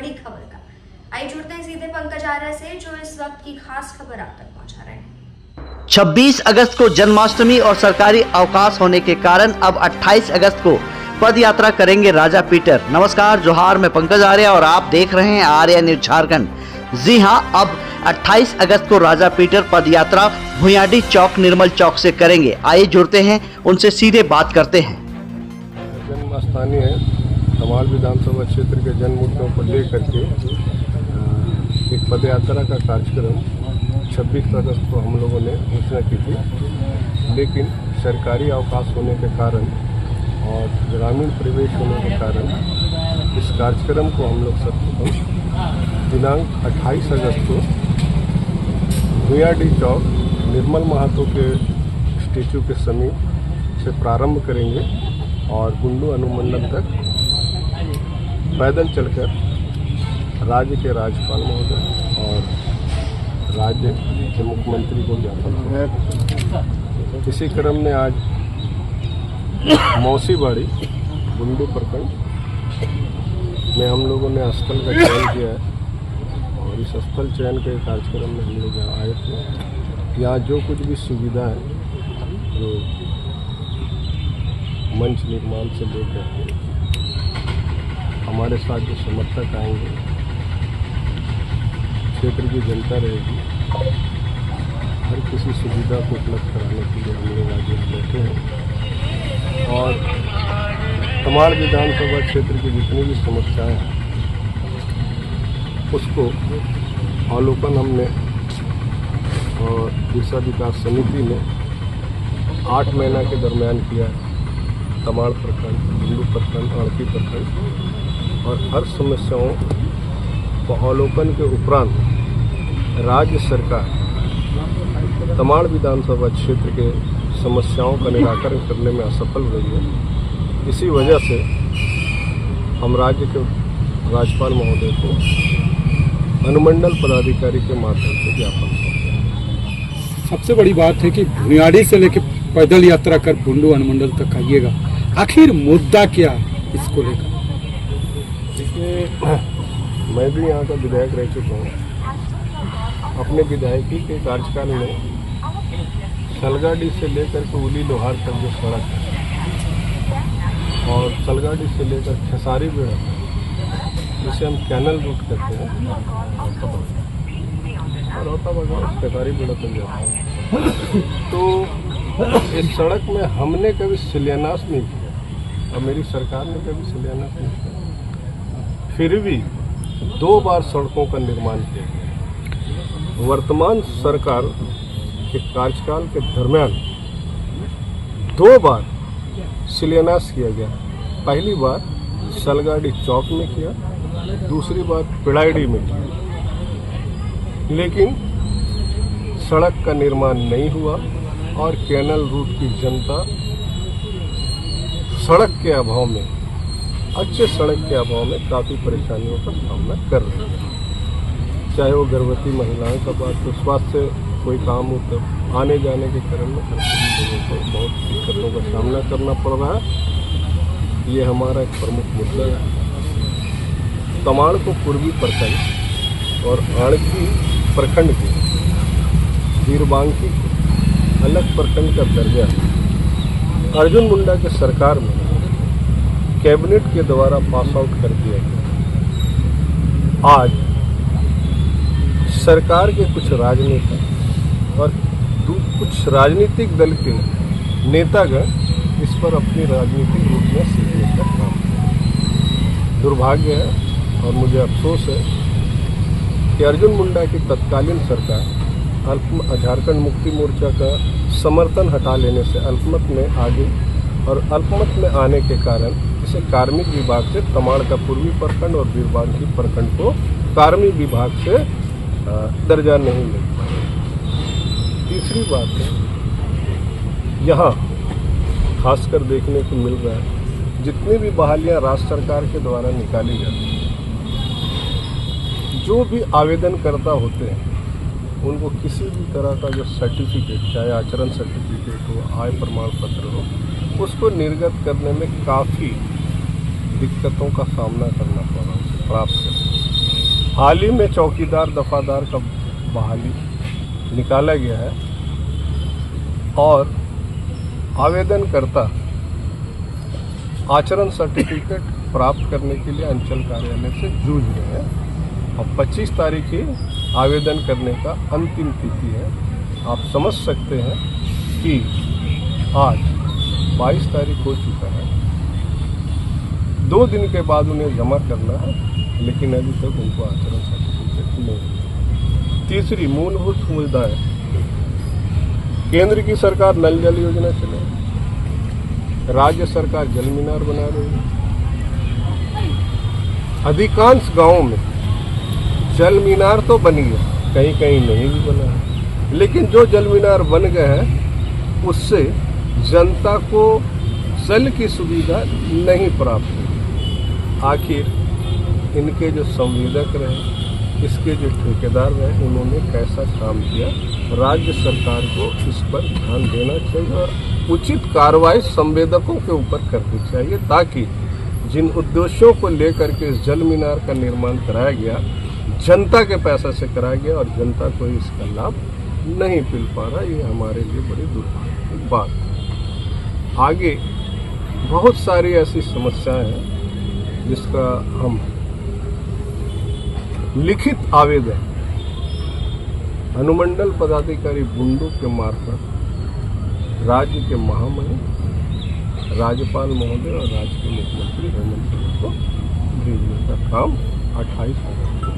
बड़ी खबर का। आइए जुड़ते हैं सीधे पंकज आर्य से, जो इस वक्त की खास खबर आप तक पहुंचा रहे हैं। 26 अगस्त को जन्माष्टमी और सरकारी अवकाश होने के कारण अब 28 अगस्त को पद यात्रा करेंगे राजा पीटर। नमस्कार, जोहार, मैं पंकज आर्य और आप देख रहे हैं आर्य न्यूज झारखंड। जी हां, अब 28 अगस्त को राजा पीटर पद यात्रा भुयाडी चौक निर्मल चौक से करेंगे। आइए जुड़ते हैं उनसे, सीधे बात करते हैं। जन्म स्थानीय है, तमाल विधानसभा क्षेत्र के जन मुद्दों को लेकर के एक पद यात्रा का कार्यक्रम 26 अगस्त को हम लोगों ने घोषणा की थी, लेकिन सरकारी अवकाश होने के कारण और ग्रामीण प्रवेश होने के कारण इस कार्यक्रम को हम लोग सर्वप्रथम दिनांक 28 अगस्त को भुयाडी चौक निर्मल महतो के स्टेचू के समीप से प्रारंभ करेंगे और गुंडू अनुमंडल तक पैदल चलकर राज्य के राज्यपाल महोदय और राज्य के मुख्यमंत्री को ज्ञापन करेंगे। इसी क्रम में आज मौसीबाड़ी गुंडू प्रखंड में हम लोगों ने स्थल का चयन किया है और इस स्थल चयन के कार्यक्रम में हम लोग यहाँ आए थे। यहाँ जो कुछ भी सुविधा है, जो मंच निर्माण से लेकर हमारे साथ जो समर्थक आएंगे, क्षेत्र की जनता रहेगी, हर किसी सुविधा को उपलब्ध कराने के लिए हम लोग आज यहाँ बैठे हैं और तमाल विधानसभा क्षेत्र की जितनी भी समस्याएं हैं उसको अवलोकन हमने और दिशा विकास समिति ने 8 महीना के दरमियान किया है। तमाल प्रखंड, गुंडू प्रखंड, अड़की प्रखंड और हर समस्याओं को अवलोकन के उपरांत राज्य सरकार तमाल विधानसभा क्षेत्र के समस्याओं का निराकरण करने में असफल रही है। इसी वजह से हम राज्य के राज्यपाल महोदय को अनुमंडल पदाधिकारी के माध्यम से ज्ञापन सौंपते हैं। सबसे बड़ी बात है कि भुयाडी से लेकर पैदल यात्रा कर गुंडू अनुमंडल तक आइएगा, आखिर मुद्दा क्या है इसको लेकर? देखिए, मैं भी यहाँ का विधायक रह चुका हूँ। अपने विधायकी के कार्यकाल में सलगाड़ी से लेकर के उली लोहार तक जो सड़क है और सलगाड़ी से लेकर खेसारी बेड़ा, जिसे हम कैनल रूट कहते हैं, और होता बगैर खेसारी बेड़ा तक जाता है, तो इस सड़क में हमने कभी शिलान्यास नहीं किया और मेरी सरकार ने कभी शिलान्यास नहीं किया। फिर भी 2 बार सड़कों का निर्माण किया गया। वर्तमान सरकार के कार्यकाल के दरमियान 2 बार शिलान्यास किया गया। पहली बार सलगाड़ी चौक में किया, दूसरी बार पिड़ाईडी में किया, लेकिन सड़क का निर्माण नहीं हुआ और कैनल रूट की जनता सड़क के अभाव में, अच्छे सड़क के अभाव में काफ़ी परेशानियों का सामना कर रही है। चाहे वो गर्भवती महिलाओं का बात हो, स्वास्थ्य से कोई काम हो, तो आने जाने के क्रम में हर किसी लोगों को बहुत दिक्कतों का सामना करना पड़ रहा है। ये हमारा एक प्रमुख मुद्दा है। तमाल को पूर्वी प्रखंड और अड़की प्रखंड की वीरबांकी को अलग प्रखंड का दर्जा अर्जुन मुंडा के सरकार में कैबिनेट के द्वारा पास आउट कर दिया गया। आज सरकार के कुछ राजनेता और कुछ राजनीतिक दल के नेतागण इस पर अपनी राजनीतिक रूप सीखने का काम कर। दुर्भाग्य है और मुझे अफसोस है कि अर्जुन मुंडा की तत्कालीन सरकार झारखंड मुक्ति मोर्चा का समर्थन हटा लेने से अल्पमत में आ गई और अल्पमत में आने के कारण इसे कार्मिक विभाग से तमाड़ का पूर्वी प्रखंड और वीरबांकी प्रखंड को कार्मिक विभाग से दर्जा नहीं मिल पाया। तीसरी बात है, यहाँ खासकर देखने को मिल रहा है जितनी भी बहालियाँ राज्य सरकार के द्वारा निकाली जाती हैं, जो भी आवेदनकर्ता होते हैं उनको किसी भी तरह का जो सर्टिफिकेट, चाहे आचरण सर्टिफिकेट हो, आय प्रमाण पत्र हो, उसको निर्गत करने में काफ़ी दिक्कतों का सामना करना पड़ा उसे प्राप्त करने। हाल ही में चौकीदार दफादार का बहाली निकाला गया है और आवेदनकर्ता आचरण सर्टिफिकेट प्राप्त करने के लिए अंचल कार्यालय से जूझ रहे हैं और 25 तारीख ही आवेदन करने का अंतिम तिथि है। आप समझ सकते हैं कि आज 22 तारीख हो चुका है। 2 दिन के बाद उन्हें जमा करना है, लेकिन अभी तक उनको आचरण सर्टिफिकेट नहीं है। तीसरी मूलभूत सुविधाएं, केंद्र की सरकार नल जल योजना चले, राज्य सरकार जल मीनार बना रही है। अधिकांश गांवों में जल मीनार तो बन गया, कहीं कहीं नहीं भी बना है, लेकिन जो जल मीनार बन गए हैं उससे जनता को जल की सुविधा नहीं प्राप्त हुई। आखिर इनके जो संवेदक रहे, इसके जो ठेकेदार रहे, उन्होंने कैसा काम किया? राज्य सरकार को इस पर ध्यान देना चाहिए और उचित कार्रवाई संवेदकों के ऊपर करनी चाहिए, ताकि जिन उद्देश्यों को लेकर के इस जल मीनार का निर्माण कराया गया, जनता के पैसा से कराया गया और जनता को इसका लाभ नहीं मिल पा रहा। ये हमारे लिए बड़ी दुर्भाग्य की बात है। आगे बहुत सारी ऐसी समस्याएं हैं जिसका हम लिखित आवेदन अनुमंडल पदाधिकारी बुंडू के मार्फत राज्य के महामहिम, राज्यपाल महोदय और राज्य के मुख्यमंत्री हेमंत सोरेन को भेजने का काम 28 अगस्त को